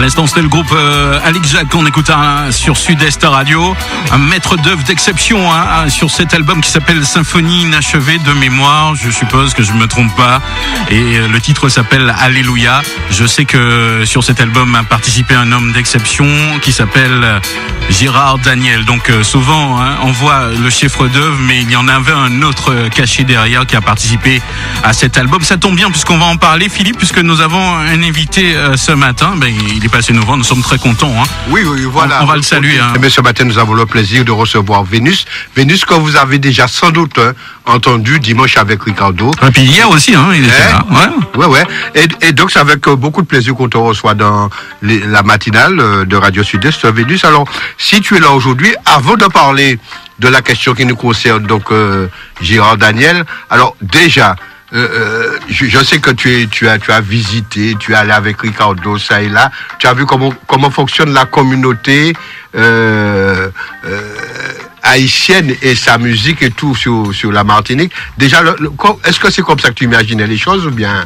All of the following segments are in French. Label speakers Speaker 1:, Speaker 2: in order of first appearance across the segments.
Speaker 1: À l'instant, c'était le groupe Alex Jacques qu'on écoute sur Sud-Est Radio. Un maître d'œuvre d'exception sur cet album qui s'appelle Symphonie inachevée de mémoire. Je suppose que je me trompe pas. Et le titre s'appelle Alléluia. Je sais que sur cet album a participé un homme d'exception qui s'appelle Gérard Daniel. Donc souvent, on voit le chef d'œuvre, mais il y en avait un autre caché derrière qui a participé à cet album. Ça tombe bien puisqu'on va en parler, Philippe, puisque nous avons un invité ce matin. Il est passé nous voir, nous sommes très contents.
Speaker 2: Oui, voilà.
Speaker 1: On va le saluer.
Speaker 2: Mais ce matin, nous avons le plaisir de recevoir Vénus. Vénus, que vous avez déjà sans doute entendu dimanche avec Ricardo.
Speaker 1: Et puis hier aussi, il était là.
Speaker 2: Ouais. Et donc, c'est avec beaucoup de plaisir qu'on te reçoit dans la matinale de Radio Sud-Est, Vénus. Alors, si tu es là aujourd'hui, avant de parler de la question qui nous concerne, donc Gérard Daniel, alors déjà, je sais que tu as visité, tu es allé avec Ricardo, ça et là. Tu as vu comment fonctionne la communauté haïtienne et sa musique et tout sur la Martinique. Déjà, est-ce que c'est comme ça que tu imaginais les choses ou bien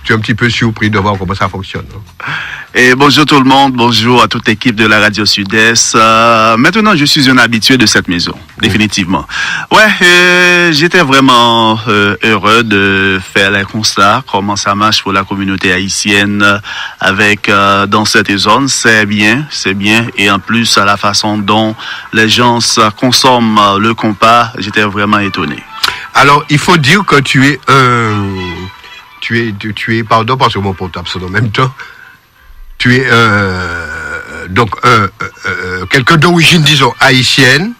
Speaker 2: tu es un petit peu surpris de voir comment ça fonctionne?
Speaker 3: Et bonjour tout le monde, bonjour à toute l'équipe de la Radio Sud-Est. Maintenant, je suis un habitué de cette maison, définitivement. J'étais vraiment heureux de faire les constats, comment ça marche pour la communauté haïtienne avec dans cette zone. C'est bien. Et en plus, à la façon dont les gens consomment le compas, j'étais vraiment étonné.
Speaker 2: Alors, il faut dire que tu es, pardon parce que mon portable sonne en même temps. Tu es quelqu'un d'origine, disons, haïtienne,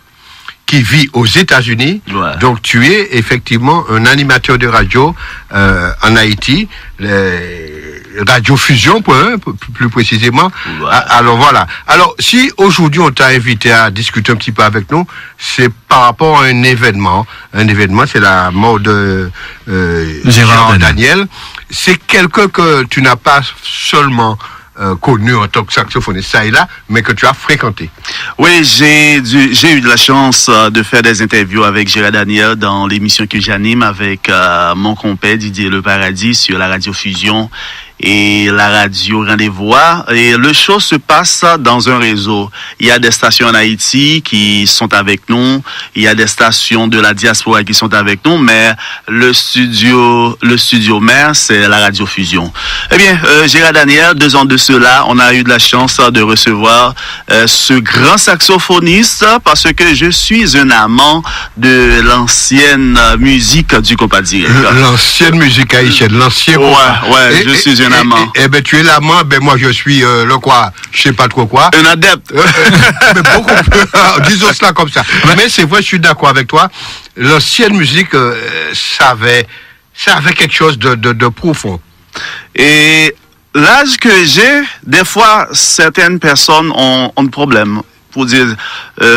Speaker 2: qui vit aux États-Unis. Ouais. Donc, tu es effectivement un animateur de radio en Haïti, Radio Fusion, plus précisément. Ouais. Alors, voilà. Alors, si aujourd'hui on t'a invité à discuter un petit peu avec nous, c'est par rapport à un événement. Un événement, c'est la mort de Gérard Daniel. C'est quelqu'un que tu n'as pas seulement connu en tant que saxophoniste, ça et là, mais que tu as fréquenté.
Speaker 3: Oui, j'ai eu de la chance de faire des interviews avec Gérard Daniel dans l'émission que j'anime avec mon compère Didier Le Paradis sur la Radio Fusion et la radio Rendez-vous. Et le show se passe dans un réseau. Il y a des stations en Haïti qui sont avec nous, il y a des stations de la diaspora qui sont avec nous, mais le studio mère, c'est la Radio Fusion. Eh bien, Gérard Daniel, 2 ans de cela, on a eu de la chance de recevoir ce grand saxophoniste parce que je suis un amant de l'ancienne musique du compas direct.
Speaker 2: L'ancienne musique haïtienne, l'ancien compas.
Speaker 3: Ouais, je suis un amant.
Speaker 2: Ben tu es l'amant, moi je suis je sais pas trop quoi.
Speaker 3: Un adepte.
Speaker 2: Mais beaucoup plus, disons cela comme ça. Mais c'est vrai, je suis d'accord avec toi. L'ancienne musique, ça avait quelque chose de profond.
Speaker 3: Et l'âge que j'ai, des fois, certaines personnes ont des problèmes. Pour dire,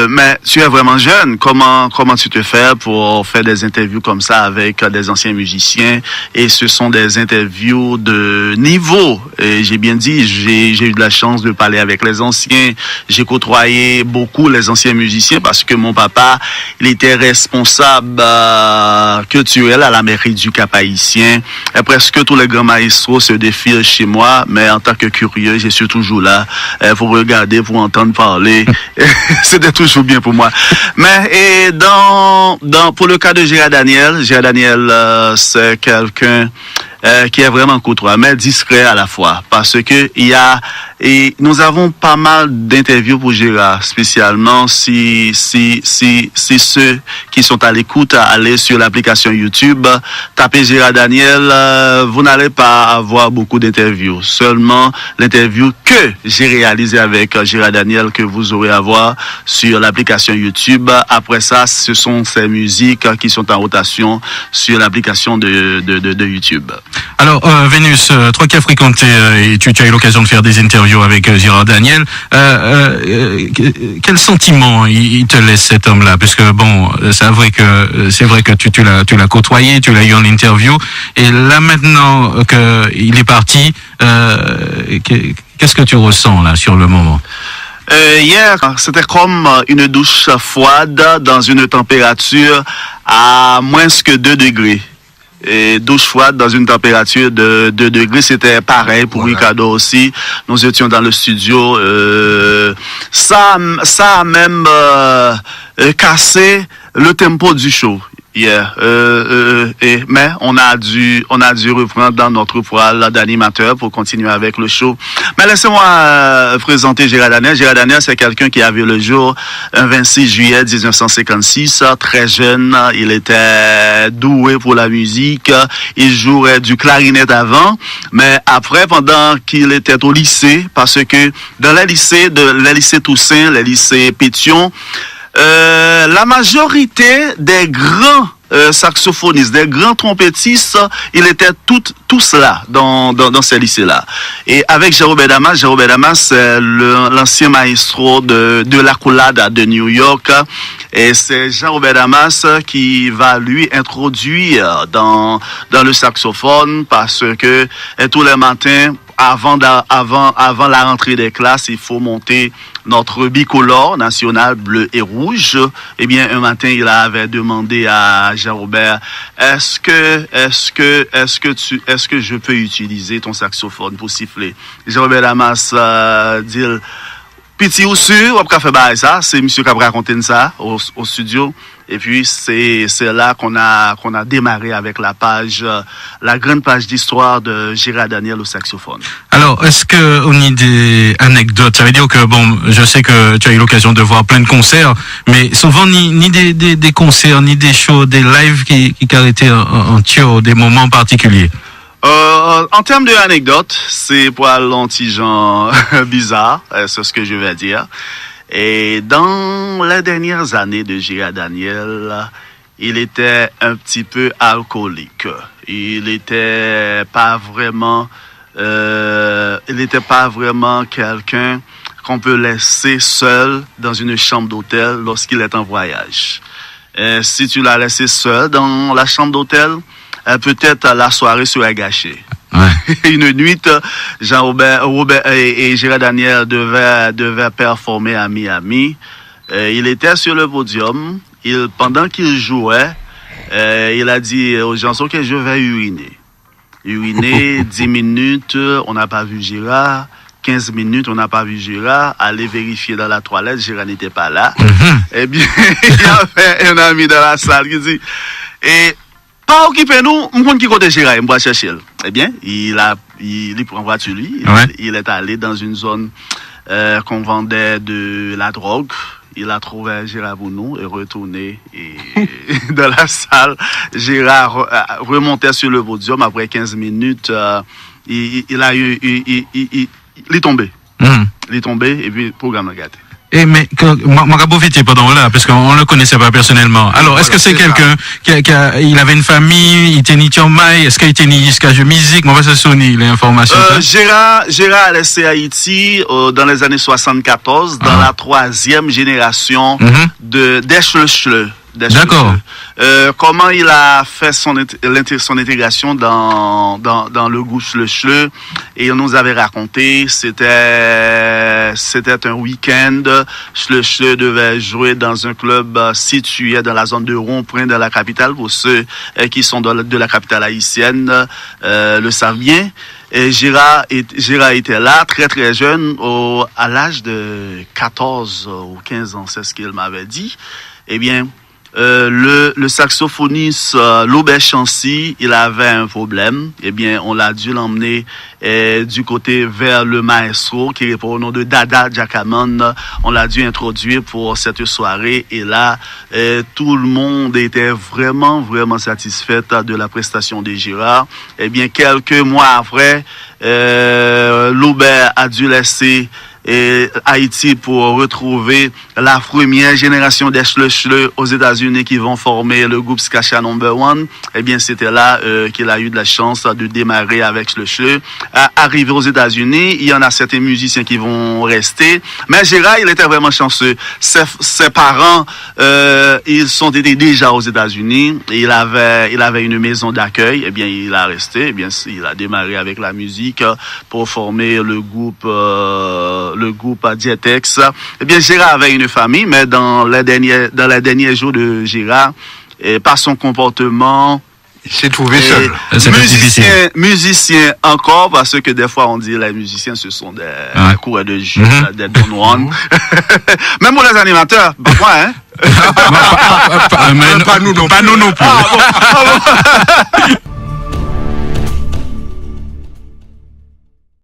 Speaker 3: mais tu es vraiment jeune, comment tu te fais pour faire des interviews comme ça avec des anciens musiciens? Et ce sont des interviews de niveau. Et j'ai bien dit, j'ai eu de la chance de parler avec les anciens. J'ai côtoyé beaucoup les anciens musiciens parce que mon papa, il était responsable culturel à la mairie du Cap Haïtien. Et presque tous les grands maestros se défilent chez moi, mais en tant que curieux, je suis toujours là pour regarder, pour entendre parler. C'était toujours bien pour moi. Mais pour le cas de Gérard Daniel, c'est quelqu'un qui est vraiment côtoyé, mais discret à la fois, parce que nous avons pas mal d'interviews pour Gérard, spécialement si ceux qui sont à l'écoute aller sur l'application YouTube, tapez Gérard Daniel, vous n'allez pas avoir beaucoup d'interviews, seulement l'interview que j'ai réalisée avec Gérard Daniel que vous aurez à voir sur l'application YouTube. Après ça, ce sont ces musiques qui sont en rotation sur l'application de YouTube.
Speaker 1: Alors, Vénus, toi qui as fréquenté et tu as eu l'occasion de faire des interviews avec Gérard Daniel, quel sentiment il te laisse cet homme-là? Parce que c'est vrai que tu l'as côtoyé, tu l'as eu en interview, et là maintenant qu'il est parti, qu'est-ce que tu ressens là sur le moment?
Speaker 3: Hier, c'était comme une douche froide dans une température à moins que 2 degrés. et douche froide dans une température de 2 degrés. C'était pareil pour Ricardo aussi. Nous étions dans le studio. Ça a même cassé le tempo du show. Yeah. Mais on a dû reprendre dans notre poil d'animateur pour continuer avec le show. Mais laissez-moi présenter Gérard Daniel. Gérard Daniel, c'est quelqu'un qui a vu le jour un 26 juillet 1956, très jeune. Il était doué pour la musique. Il jouait du clarinette avant, mais après, pendant qu'il était au lycée, parce que dans les lycées Toussaint, les lycées Pétion, la majorité des grands saxophonistes, des grands trompettistes, ils étaient tous là dans ces lycées-là. Et avec Jérôme Damas, c'est l'ancien maestro de la Colada de New York. Et c'est Jean-Robert Damas qui va lui introduire dans le saxophone, parce que tous les matins, avant la rentrée des classes, il faut monter notre bicolore national bleu et rouge. Eh bien, un matin, il avait demandé à Jean-Robert, est-ce que je peux utiliser ton saxophone pour siffler? Jean-Robert Damas dit, petit ou sûr, on va faire ça. C'est monsieur qui a raconté ça au studio. Et puis, c'est là qu'on a démarré avec la grande page d'histoire de Gérard Daniel au saxophone.
Speaker 1: Alors, est-ce que, on a des anecdotes? Ça veut dire que, bon, je sais que tu as eu l'occasion de voir plein de concerts, mais souvent, ni des concerts, ni des shows, des lives qui arrêtaient en tir, des moments particuliers.
Speaker 3: En termes d'anecdotes, c'est pour un petit genre bizarre, c'est ce que je vais dire. Et dans les dernières années de Gérard Daniel, il était un petit peu alcoolique. Il n'était pas vraiment quelqu'un qu'on peut laisser seul dans une chambre d'hôtel lorsqu'il est en voyage. Si tu l'as laissé seul dans la chambre d'hôtel, peut-être la soirée serait gâchée. Ouais. Une nuit, Jean-Robert et Gérard Daniel devaient performer à Miami. Il était sur le podium. Pendant qu'il jouait, il a dit aux gens, OK, je vais uriner 10 minutes, on n'a pas vu Gérard. 15 minutes, on n'a pas vu Gérard. Aller vérifier dans la toilette, Gérard n'était pas là. Eh bien, il y avait un ami dans la salle qui dit, pas occupé nous, on qui côté Gérard, on va chercher. Eh bien, il prend voiture lui. Il est allé dans une zone qu'on vendait de la drogue. Il a trouvé Gérard Bounou et retourné dans la salle. Gérard remontait sur le podium après 15 minutes. Il est tombé. Il est tombé et puis le programme a gâté.
Speaker 1: Et mais moi profité pendant là parce qu'on le connaissait pas personnellement. Alors est-ce que c'est quelqu'un il avait une famille, il était ni Tiomai, est-ce qu'il était ni jusqu'à jeu musique? Moi ça sonne les informations.
Speaker 3: Gérard a laissé Haïti dans les années 74 dans la 3e génération de d'Eschle.
Speaker 1: D'accord.
Speaker 3: Comment il a fait son intégration dans le groupe Schle, et il nous avait raconté, c'était un week-end. Schle devait jouer dans un club situé dans la zone de Rond-Point de la capitale. Pour ceux qui sont de la capitale haïtienne le savent bien. Et Gérard était là, très très jeune, à l'âge de 14 ou 15 ans, c'est ce qu'il m'avait dit. Eh bien, le saxophoniste Lobert Chancy, il avait un problème. Eh bien, on l'a dû l'emmener du côté vers le maestro qui répond au nom de Dada Jackamon. On l'a dû introduire pour cette soirée et là, tout le monde était vraiment vraiment satisfait de la prestation de Gérard. Eh bien, quelques mois après, Lobert a dû laisser Haïti pour retrouver la première génération des Schle aux États-Unis qui vont former le groupe Skacha No. 1. Eh bien, c'était là qu'il a eu de la chance de démarrer avec Schle. Arrivé aux États-Unis, il y en a certains musiciens qui vont rester. Mais Gérard, il était vraiment chanceux. Ses parents, ils sont déjà aux États-Unis. Il avait une maison d'accueil. Eh bien, il a resté. Eh bien, il a démarré avec la musique pour former le groupe Dietex. Eh bien, Gérard avait une famille, mais dans les derniers jours de Gérard, par son comportement,
Speaker 2: s'est trouvé seul.
Speaker 3: Musicien encore, parce que des fois on dit les musiciens ce sont des coureurs de jus, des Don Juan. Même pour les animateurs, pas moi, hein.
Speaker 1: Pas nous non plus.